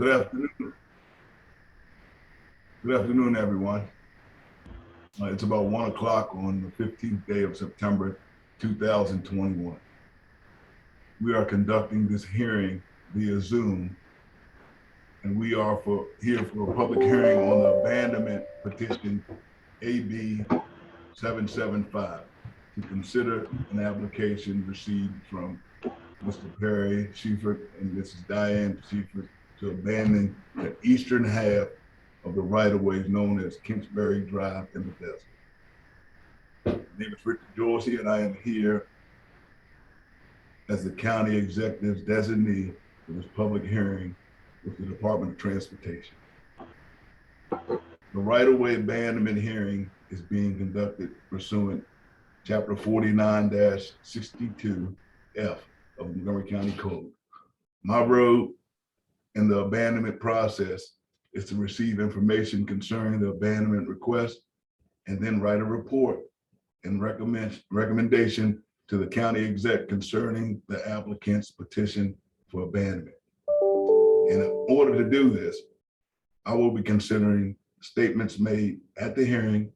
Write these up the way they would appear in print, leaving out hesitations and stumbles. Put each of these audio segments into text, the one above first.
Good afternoon. Good afternoon, everyone. It's about 1 o'clock on the 15th day of September, 2021. We are conducting this hearing via Zoom, and we are here for a public hearing on the abandonment petition AB 775 to consider an application received from Mr. Perry Sheifert and Mrs. Diane Sheifert to abandon the eastern half of the right-of-way known as Kentbury Drive in Bethesda. My name is Richard Dorsey, and I am here as the county executive's designee for this public hearing with the Department of Transportation. The right-of-way abandonment hearing is being conducted pursuant Chapter 49-62F of Montgomery County Code. My role in the abandonment process is to receive information concerning the abandonment request and then write a report and recommendation to the county exec concerning the applicant's petition for abandonment. And in order to do this, I will be considering statements made at the hearing,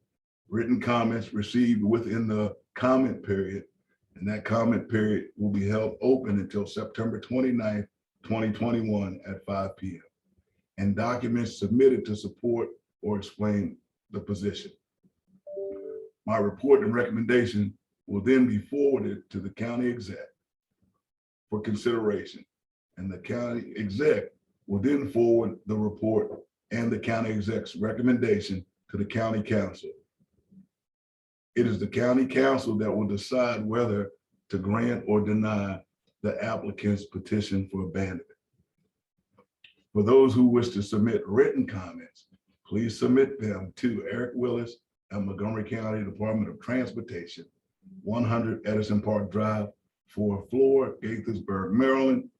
written comments received within the comment period, and that comment period will be held open until September 29th, 2021 at 5 p.m. and documents submitted to support or explain the position. My report and recommendation will then be forwarded to the county exec for consideration, and the county exec will then forward the report and the county exec's recommendation to the county council. It is the county council that will decide whether to grant or deny the applicant's petition for abandonment. For those who wish to submit written comments, please submit them to Eric Willis at Montgomery County Department of Transportation, 100 Edison Park Drive, 4th floor, Gaithersburg, Maryland,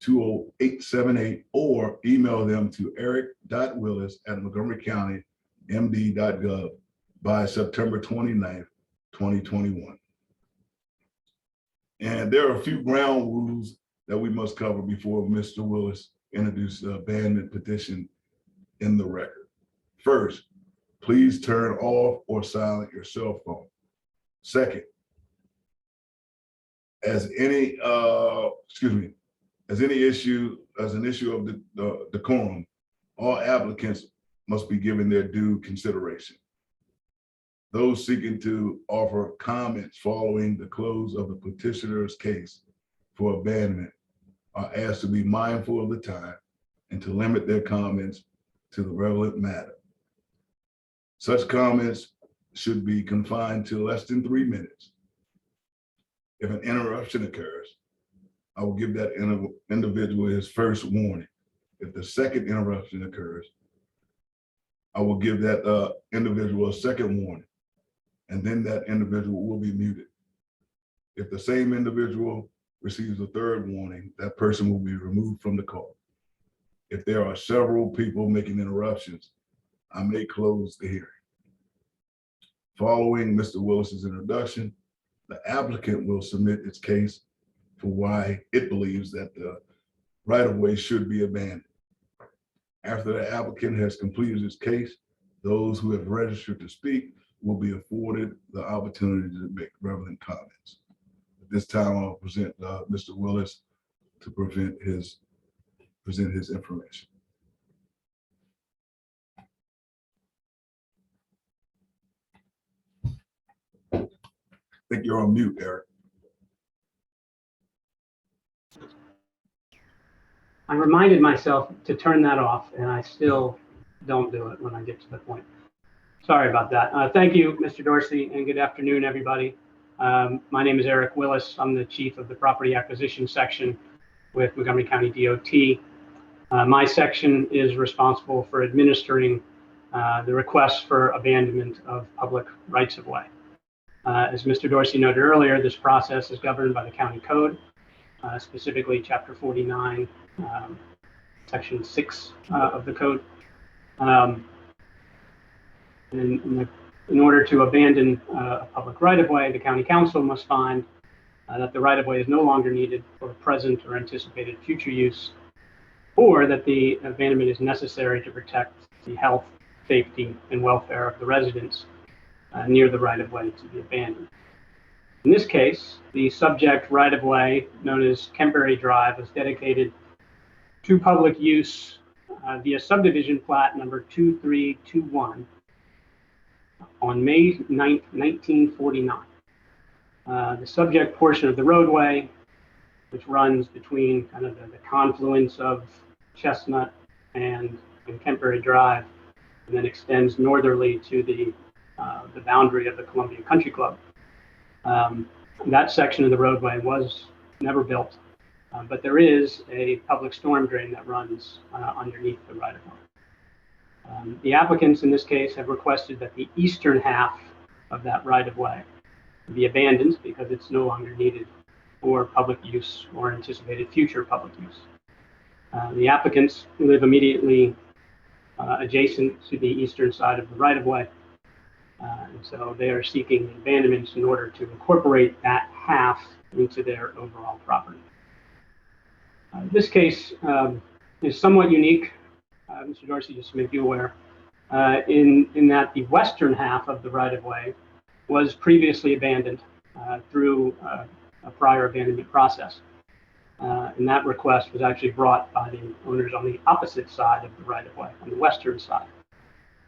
20878, or email them to eric.willis@montgomerycountymd.gov by September 29th, 2021. And there are a few ground rules that we must cover before Mr. Willis introduces the abandonment petition in the record. First, please turn off or silent your cell phone. Second, as an issue of the decorum, all applicants must be given their due consideration. Those seeking to offer comments following the close of the petitioner's case for abandonment are asked to be mindful of the time and to limit their comments to the relevant matter. Such comments should be confined to less than 3 minutes. If an interruption occurs, I will give that individual his first warning. If the second interruption occurs, I will give that individual a second warning, and then that individual will be muted. If the same individual receives a third warning, that person will be removed from the call. If there are several people making interruptions, I may close the hearing. Following Mr. Willis's introduction, the applicant will submit its case for why it believes that the right-of-way should be abandoned. After the applicant has completed his case, those who have registered to speak will be afforded the opportunity to make relevant comments. At this time, I'll present Mr. Willis to present his information. I think you're on mute, Eric. I reminded myself to turn that off, and I still don't do it when I get to the point. Sorry about that. Thank you, Mr. Dorsey, and good afternoon, everybody. My name is Eric Willis. I'm the chief of the property acquisition section with Montgomery County DOT. My section is responsible for administering the requests for abandonment of public rights of way. As Mr. Dorsey noted earlier, this process is governed by the county code, specifically Chapter 49, Section 6 of the code. In order to abandon a public right-of-way, the county council must find that the right-of-way is no longer needed for present or anticipated future use, or that the abandonment is necessary to protect the health, safety, and welfare of the residents near the right-of-way to be abandoned. In this case, the subject right-of-way, known as Kentbury Drive, was dedicated to public use via subdivision plat number 2321 on May 9th, 1949. The subject portion of the roadway, which runs between kind of the confluence of Chestnut and Kentbury Drive, and then extends northerly to the boundary of the Columbia Country Club. That section of the roadway was never built, but there is a public storm drain that runs underneath the right-of-way. The applicants in this case have requested that the eastern half of that right-of-way be abandoned because it's no longer needed for public use or anticipated future public use. The applicants live immediately adjacent to the eastern side of the right-of-way, and so they are seeking abandonment in order to incorporate that half into their overall property. This case is somewhat unique, Mr. Dorsey, just to make you aware, in that the western half of the right-of-way was previously abandoned through a prior abandonment process. And that request was actually brought by the owners on the opposite side of the right-of-way, on the western side.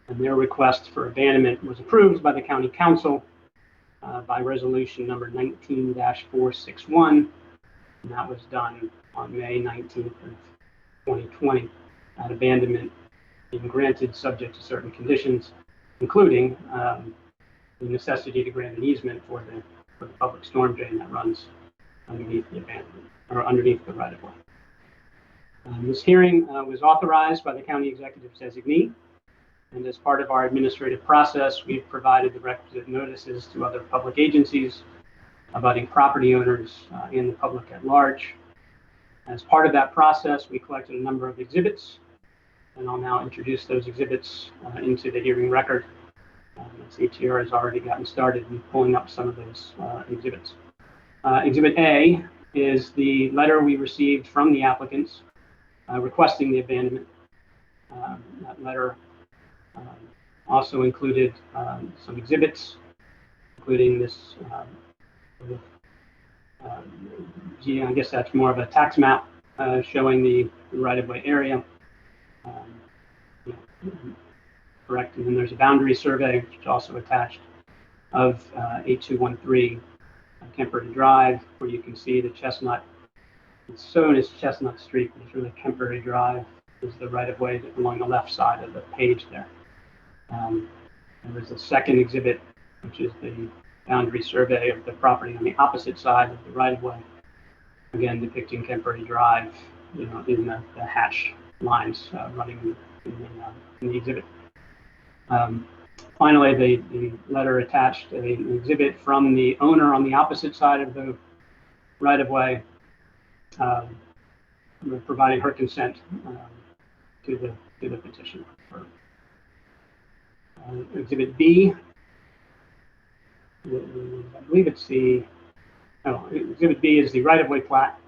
And their request for abandonment was approved by the County Council by resolution number 19-461. And that was done on May 19th of 2020. That abandonment being granted subject to certain conditions, including the necessity to grant an easement for the public storm drain that runs underneath the abandonment, or underneath the right-of-way. This hearing was authorized by the county executive's designee, and as part of our administrative process, we've provided the requisite notices to other public agencies, abutting property owners, and the public at large. As part of that process, we collected a number of exhibits, and I'll now introduce those exhibits into the hearing record. As ATR has already gotten started in pulling up some of those exhibits. Exhibit A is the letter we received from the applicants requesting the abandonment. That letter also included some exhibits, including this, I guess that's more of a tax map showing the right-of-way area. Correct, and then there's a boundary survey, which is also attached, of 8213 Kentbury Drive, where you can see the Chestnut. It's shown as Chestnut Street, but it's really Kentbury Drive is the right-of-way along the left side of the page there. And there's a second exhibit, which is the boundary survey of the property on the opposite side of the right-of-way, again depicting Kentbury Drive, in the hatch lines running in the exhibit. Finally, the letter attached an exhibit from the owner on the opposite side of the right-of-way, providing her consent to the petition. Exhibit B, I believe it's Exhibit B is the right-of-way plat.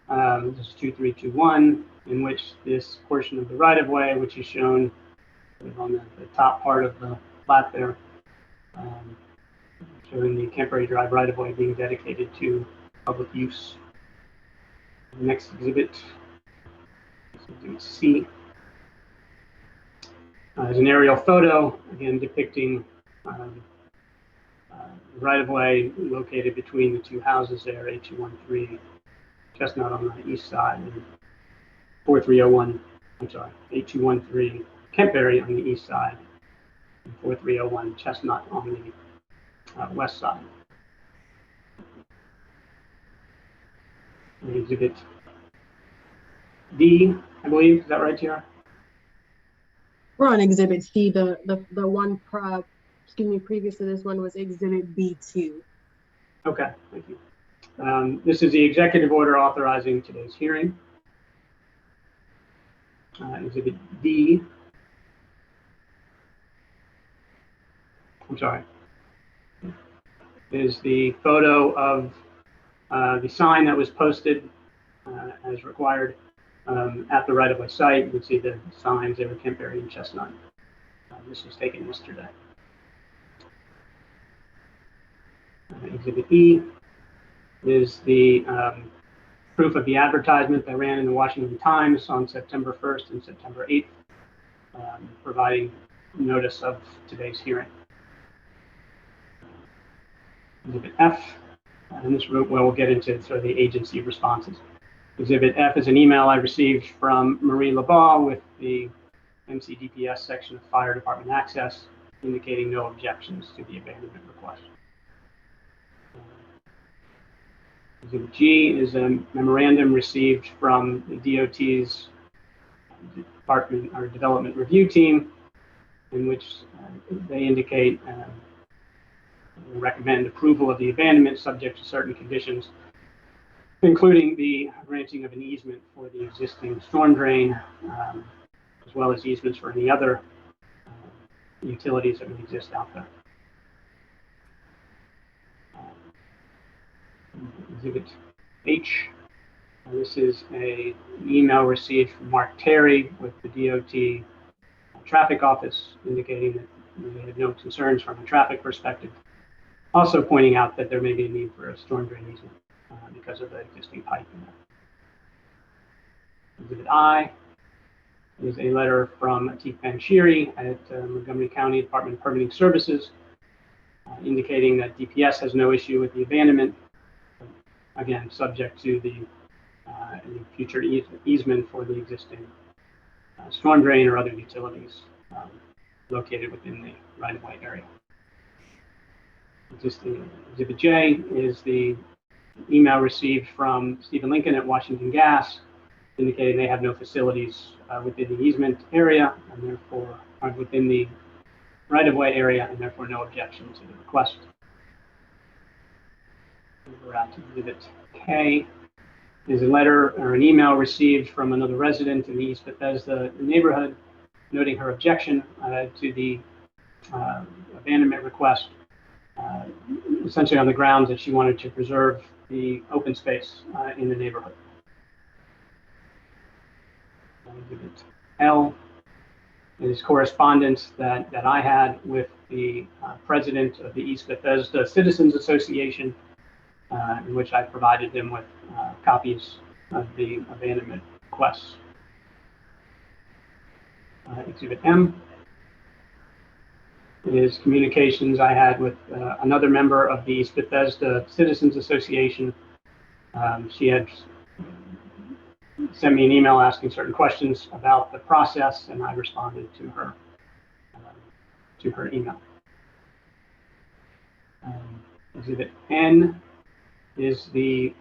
This is 2321, in which this portion of the right-of-way, which is shown on the top part of the plat there, showing the Kentbury Drive right-of-way being dedicated to public use. The next exhibit is Exhibit C. Is an aerial photo, again depicting right-of-way located between the two houses there, 8213 Chestnut on the east side and 8213 Kentbury on the east side, and 4301 Chestnut on the west side. And Exhibit D, I believe, is that right, Tiara? We're on Exhibit C. The one previous to this one was Exhibit B2. Okay, thank you. This is the executive order authorizing today's hearing. Exhibit D. Is the photo of the sign that was posted as required at the right-of-way site. You can see the signs there, Kentbury and Chestnut. This was taken yesterday. Exhibit E is the proof of the advertisement that ran in the Washington Times on September 1st and September 8th, providing notice of today's hearing. Exhibit F, and this where we'll get into sort of the agency responses. Exhibit F is an email I received from Marie Labaugh with the MCDPS section of Fire Department Access, indicating no objections to the abandonment request. Exhibit G is a memorandum received from the DOT's Department or Development Review Team, in which they indicate recommend approval of the abandonment subject to certain conditions, including the granting of an easement for the existing storm drain, as well as easements for any other utilities that would exist out there. Exhibit H. This is an email received from Mark Terry with the DOT traffic office, indicating that they have no concerns from a traffic perspective. Also pointing out that there may be a need for a storm drain easement because of the existing pipe in there. Exhibit I is a letter from Atif Banshiri at Montgomery County Department of Permitting Services, indicating that DPS has no issue with the abandonment, again, subject to the any future easement for the existing storm drain or other utilities located within the right-of-way area. Exhibit J is the email received from Stephen Lincoln at Washington Gas, indicating they have no facilities within the easement area and therefore are within the right-of-way area and therefore no objection to the request. We're at Exhibit K is a letter or an email received from another resident in the East Bethesda neighborhood, noting her objection to the abandonment request, essentially on the grounds that she wanted to preserve the open space in the neighborhood. Exhibit L is correspondence that I had with the president of the East Bethesda Citizens Association, in which I provided them with copies of the abandonment requests. Exhibit M is communications I had with another member of the East Bethesda Citizens Association. She had sent me an email asking certain questions about the process, and I responded to her email. Exhibit N is the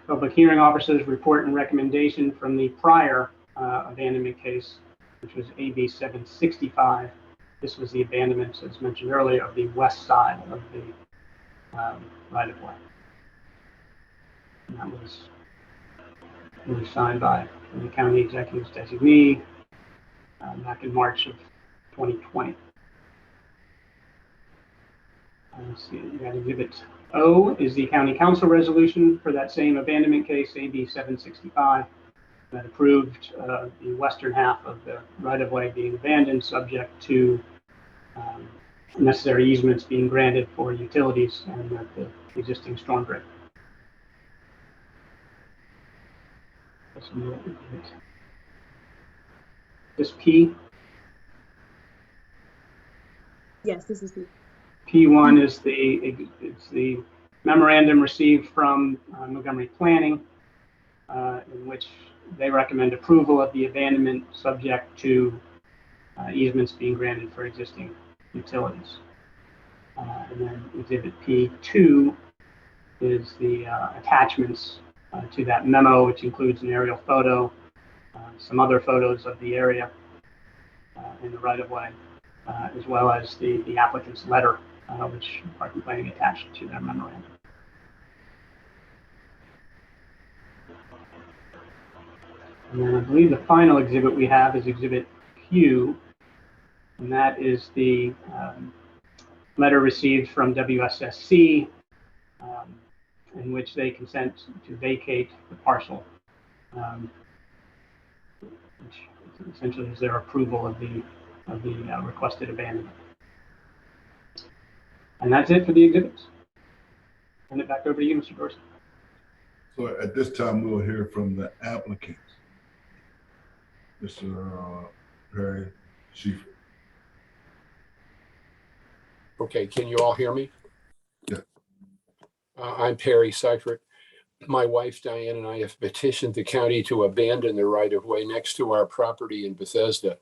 public hearing officer's report and recommendation from the prior abandonment case, which was AB 765. This was the abandonment, as mentioned earlier, of the west side of the right-of-way. And that was signed by the county executive's designee back in March of 2020. Let's see, we got Exhibit O is the county council resolution for that same abandonment case, AB 765, that approved the western half of the right-of-way being abandoned, subject to necessary easements being granted for utilities and the existing storm drain. This P. Yes, this is me. P1 is the memorandum received from Montgomery Planning, in which they recommend approval of the abandonment subject to easements being granted for existing utilities. And then Exhibit P2 is the attachments to that memo, which includes an aerial photo, some other photos of the area in the right-of-way, as well as the applicant's letter, which Park and Planning attached to their memorandum. And then I believe the final exhibit we have is Exhibit Q, and that is the letter received from WSSC, in which they consent to vacate the parcel which essentially is their approval of the requested abandonment. And that's it for the exhibits. Turn it back over to you, Mr. Dorsey. So at this time, we'll hear from the applicants. Mr. Perry Schieffer. Okay, can you all hear me? Yeah. I'm Perry Seifert. My wife Diane and I have petitioned the county to abandon the right-of-way next to our property in Bethesda.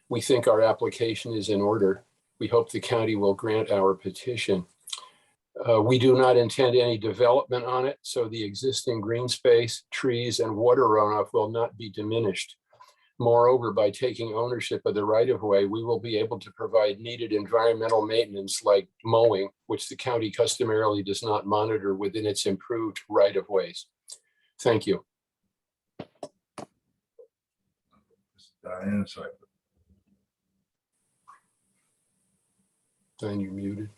We think our application is in order. We hope the county will grant our petition. We do not intend any development on it, so the existing green space, trees, and water runoff will not be diminished. Moreover, by taking ownership of the right-of-way, we will be able to provide needed environmental maintenance like mowing, which the county customarily does not monitor within its improved right-of-ways. Thank you. Diane Seifert. Diane, you're muted.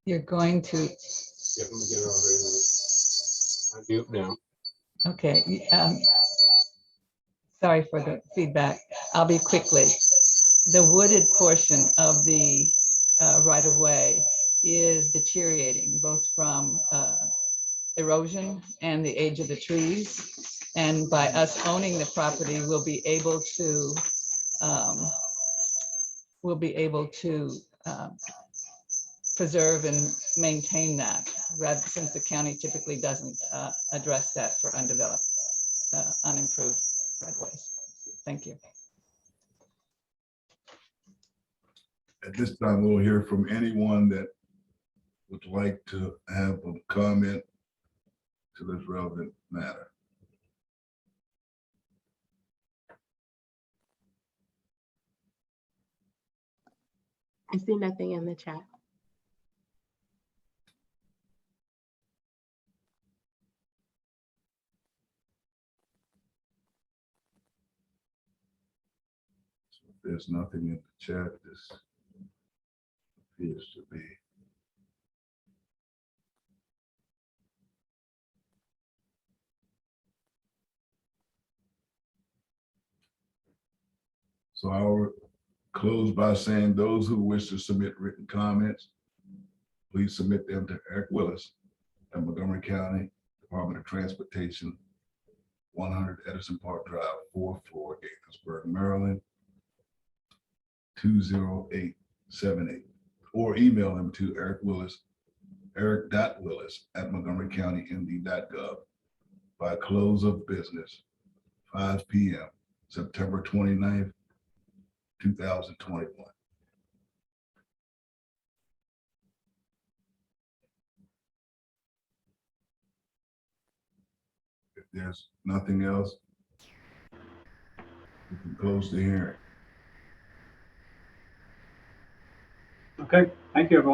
You're going to, Yeah, let me get over here. I'm mute now. okay. Sorry for the feedback. I'll be quickly. The wooded portion of the right-of-way is deteriorating, both from erosion and the age of the trees. And by us owning the property, we'll be able to preserve and maintain that, rather, since the county typically doesn't address that for undeveloped, unimproved right-of-ways. Thank you. At this time, we'll hear from anyone that would like to have a comment to this relevant matter. I see nothing in the chat. So if there's nothing in the chat, this appears to be. So I'll close by saying those who wish to submit written comments, please submit them to Eric Willis at Montgomery County Department of Transportation, 100 Edison Park Drive, 4th floor, Gaithersburg, Maryland, 20878, or email them to Eric Willis, eric.willis@montgomerycountymd.gov by close of business, 5 p.m., September 29th, 2021. If there's nothing else, we can close the hearing. Okay, thank you, everyone.